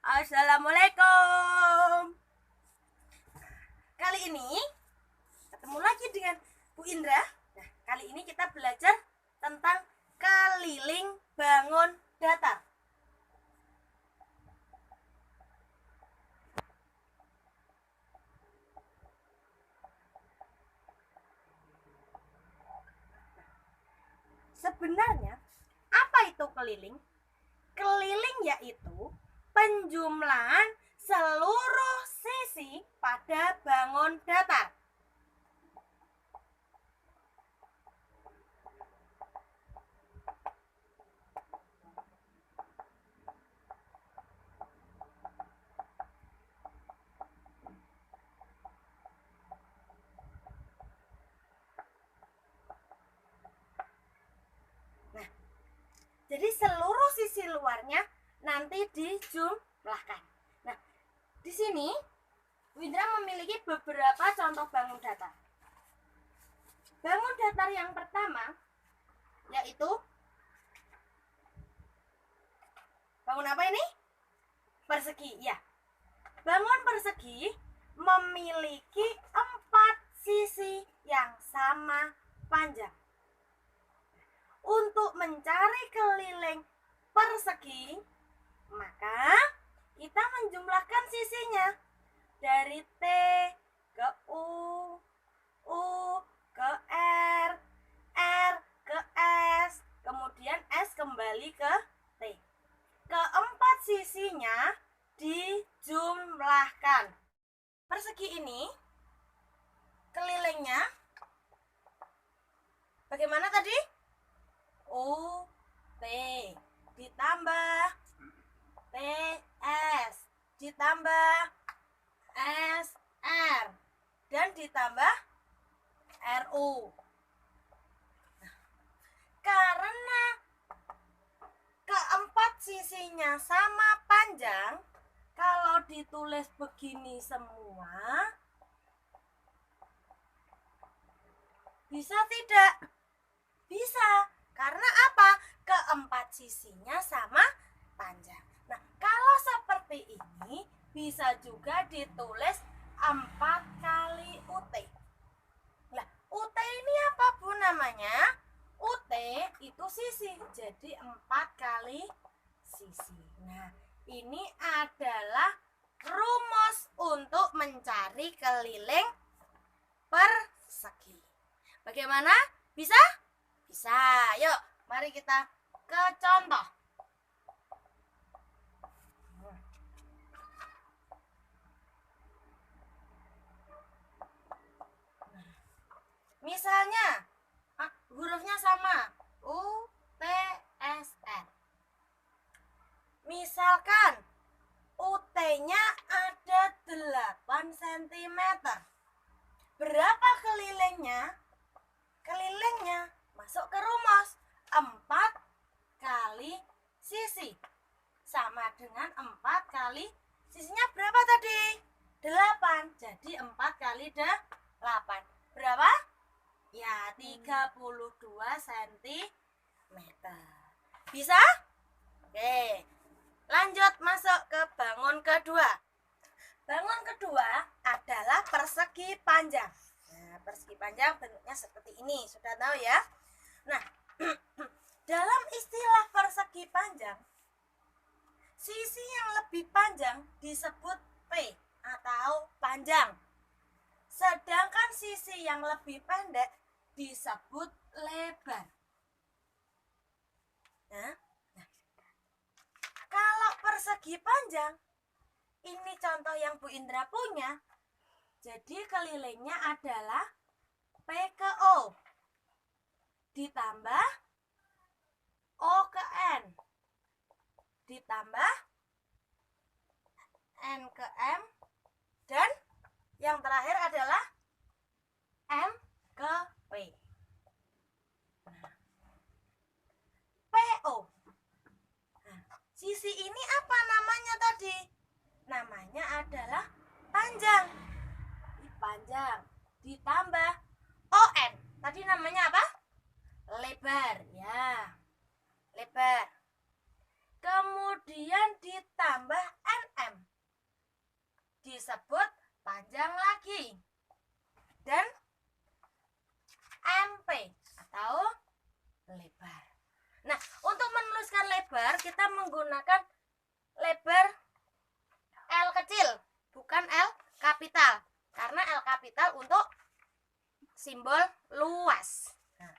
Assalamualaikum. Kali ini ketemu lagi dengan Bu Indra. Nah, kali ini kita belajar tentang keliling bangun datar. Sebenarnya, apa itu keliling? Keliling yaitu penjumlahan seluruh sisi pada bangun datar. Nah, jadi seluruh sisi luarnya nanti dijumlahkan. Nah, di sini Windra memiliki beberapa contoh bangun datar. Bangun datar yang pertama yaitu bangun apa ini? Persegi, ya. Bangun persegi memiliki 4 sisi yang sama panjang. Untuk mencari keliling persegi, maka kita menjumlahkan sisinya dari T ke U ke R ke S, kemudian S kembali ke T. Keempat sisinya dijumlahkan. Persegi ini kelilingnya bagaimana tadi? U, T ditambah TS ditambah SR dan ditambah RU. Karena keempat sisinya sama panjang, kalau ditulis begini semua, bisa tidak? Bisa. Karena apa? Keempat sisinya sama panjang. Nah, kalau seperti ini bisa juga ditulis 4 kali UT. Nah, UT ini apa Bu namanya? UT itu sisi, jadi 4 kali sisi. Nah, ini adalah rumus untuk mencari keliling persegi. Bagaimana? Bisa? Bisa. Yuk, mari kita ke contoh. Misalnya, hurufnya sama, U, T, S, N. Misalkan UT-nya ada 8 cm. Berapa kelilingnya? Kelilingnya masuk ke rumus 4 kali sisi. Sama dengan 4 kali sisinya berapa tadi? 8. Jadi 4 kali 8. Berapa? Ya, 32 cm. Bisa? Oke. Lanjut masuk ke bangun kedua. Bangun kedua adalah persegi panjang. Nah, persegi panjang bentuknya seperti ini, sudah tahu ya? Nah, dalam istilah persegi panjang, sisi yang lebih panjang disebut P atau panjang. Sedangkan sisi yang lebih pendek disebut lebar. Nah, kalau persegi panjang, ini contoh yang Bu Indra punya. Jadi kelilingnya adalah P ke O ditambah O ke N ditambah N ke M dan yang terakhir adalah M ke P. Nah, PO. Nah, sisi ini apa namanya tadi? Namanya adalah panjang. Panjang ditambah ON. Tadi namanya apa? Lebar, ya. Lebar. Kemudian ditambah NM. lebar, kita menggunakan lebar L kecil, bukan L kapital. Karena L kapital untuk simbol luas. Nah.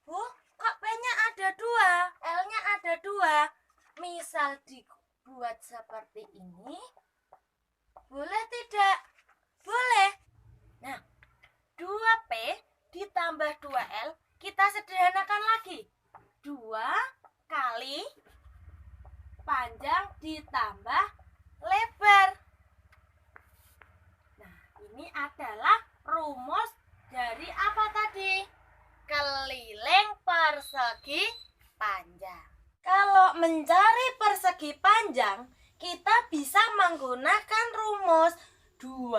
Bu, kok P-nya ada 2, L-nya ada 2. Misal dibuat seperti ini, boleh tidak? Boleh. Nah, 2P ditambah 2L, kita sederhanakan lagi. 2 kali panjang ditambah lebar. Nah, ini adalah rumus dari apa tadi? Keliling persegi panjang. Kalau mencari persegi panjang, kita bisa menggunakan rumus 2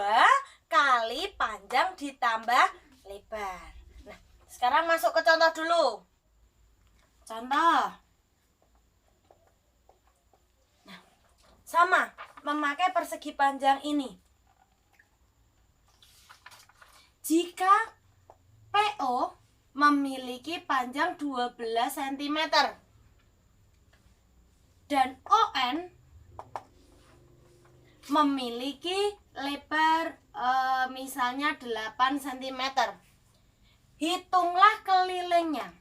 kali panjang ditambah lebar. Nah, sekarang masuk ke contoh dulu. Contoh. Nah, sama, memakai persegi panjang ini. Jika PO memiliki panjang 12 cm dan ON memiliki lebar misalnya 8 cm. Hitunglah kelilingnya.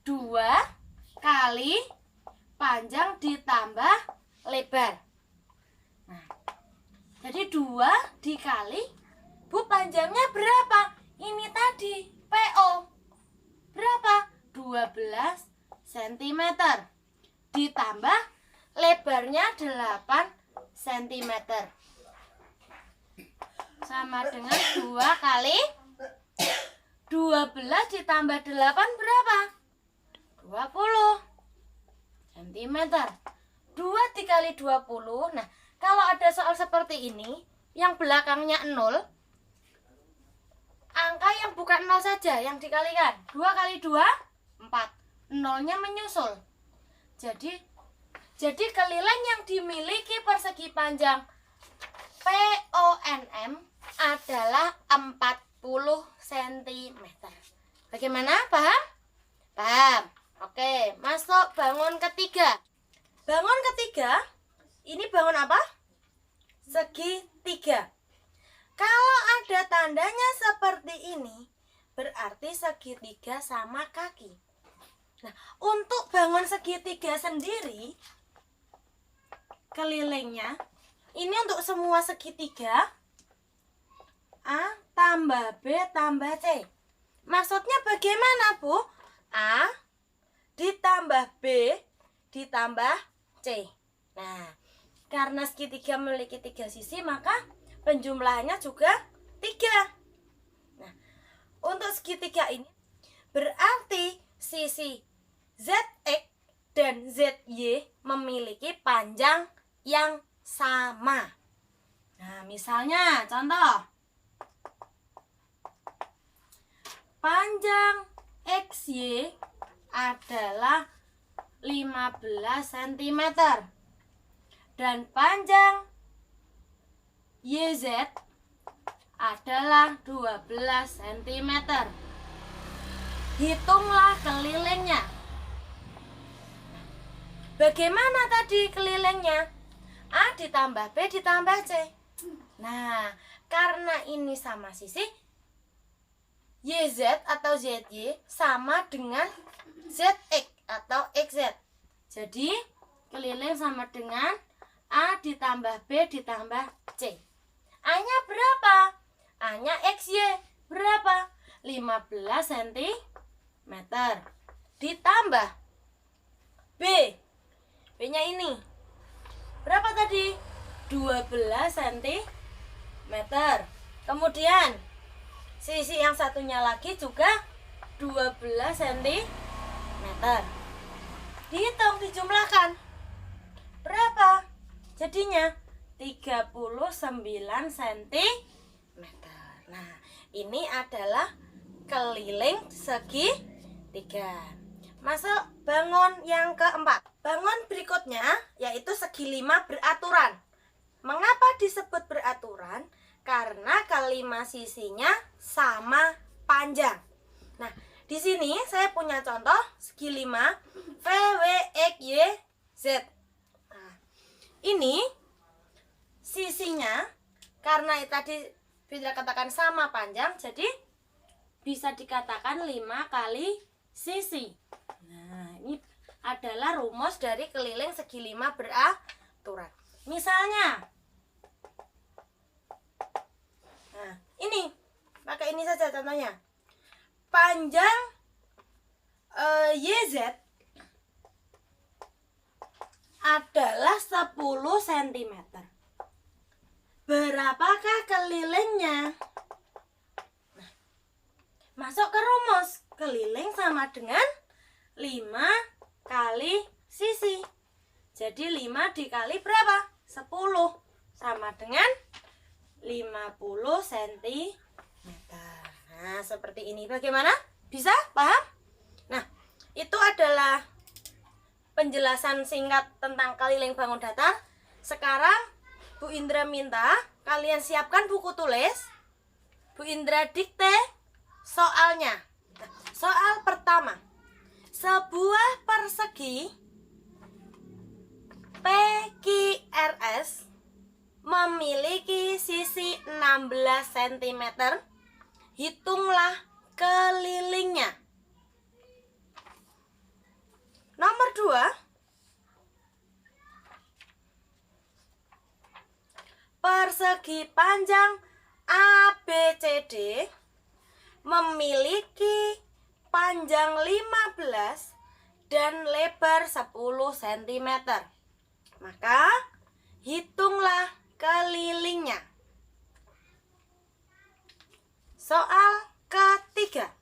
2 kali panjang ditambah lebar. Nah, jadi 2 dikali, Bu, panjangnya berapa? Ini tadi PO berapa? 12 cm ditambah lebarnya 8 cm sama dengan 2 kali 12 ditambah 8 berapa? 20 cm. 2 dikali 20. Nah, kalau ada soal seperti ini yang belakangnya 0, angka yang bukan 0 saja yang dikalikan. 2 kali 2, 4. 0-nya menyusul. Jadi keliling yang dimiliki persegi panjang PONM adalah 40 cm. Bagaimana? Paham? Paham. Oke, masuk bangun ketiga. Bangun ketiga, ini bangun apa? Segitiga. Kalau ada tandanya seperti ini, berarti segitiga sama kaki. Nah, untuk bangun segitiga sendiri, kelilingnya, ini untuk semua segitiga, A tambah B tambah C. Maksudnya bagaimana, Bu? A ditambah B ditambah C. Nah, karena segitiga memiliki 3 sisi, maka penjumlahannya juga 3. Nah, untuk segitiga ini berarti sisi ZX dan ZY memiliki panjang yang sama. Nah, misalnya contoh. Panjang XY adalah 15 cm dan panjang YZ adalah 12 cm. Hitunglah kelilingnya. Bagaimana tadi kelilingnya? A ditambah B ditambah C. Nah, karena ini sama sisi, YZ atau ZY sama dengan ZX atau XZ. Jadi, keliling sama dengan A ditambah B ditambah C. A-nya berapa? A-nya XY berapa? 15 cm. Ditambah B. B-nya ini. Berapa tadi? 12 cm. Kemudian sisi yang satunya lagi juga 12 cm. Dihitung, dijumlahkan. Berapa? Jadinya 39 cm. Nah, ini adalah keliling segitiga. Masuk bangun yang keempat. Bangun berikutnya yaitu segi 5 beraturan. Mengapa disebut beraturan? Karena kelima sisinya sama panjang. Nah, Di sini saya punya contoh segi 5 V, W, X, Y, Z. Nah, ini sisinya karena tadi Fitra katakan sama panjang, jadi bisa dikatakan 5 kali sisi. Nah, ini adalah rumus dari keliling segi 5 beraturan. Misalnya, nah ini pakai ini saja contohnya. Panjang YZ adalah 10 cm. Berapakah kelilingnya? Nah, masuk ke rumus. Keliling sama dengan 5 kali sisi. Jadi 5 dikali berapa? 10 sama dengan 50 cm. Nah, seperti ini. Bagaimana? Bisa? Paham? Nah, itu adalah penjelasan singkat tentang keliling bangun datar. Sekarang Bu Indra minta kalian siapkan buku tulis. Bu Indra dikte soalnya. Soal pertama. Sebuah persegi PQRS memiliki sisi 16 cm. Hitunglah kelilingnya. Nomor 2. Persegi panjang ABCD memiliki panjang 15 dan lebar 10 cm. Maka hitunglah kelilingnya. Soal ketiga.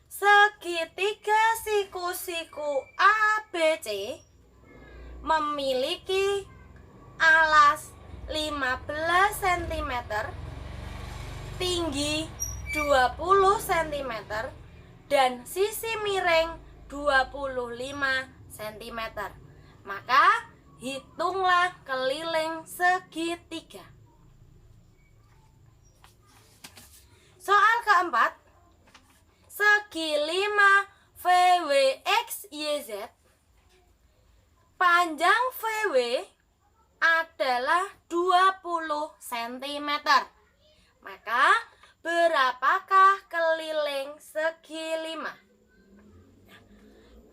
Segitiga siku-siku ABC memiliki alas 15 cm, tinggi 20 cm, dan sisi miring 25 cm. Maka hitunglah keliling segitiga. Soal keempat. Segi 5 VWXYZ. Panjang VW adalah 20 cm. Maka berapakah keliling segi 5?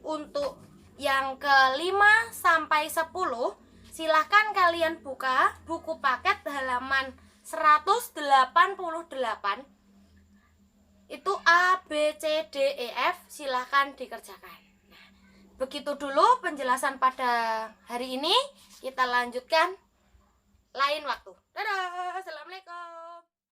Untuk yang ke-5 sampai 10, silahkan kalian buka buku paket halaman 188. Itu A, B, C, D, E, F. Silahkan dikerjakan. Nah, begitu dulu penjelasan pada hari ini. Kita lanjutkan lain waktu. Dadah, assalamualaikum.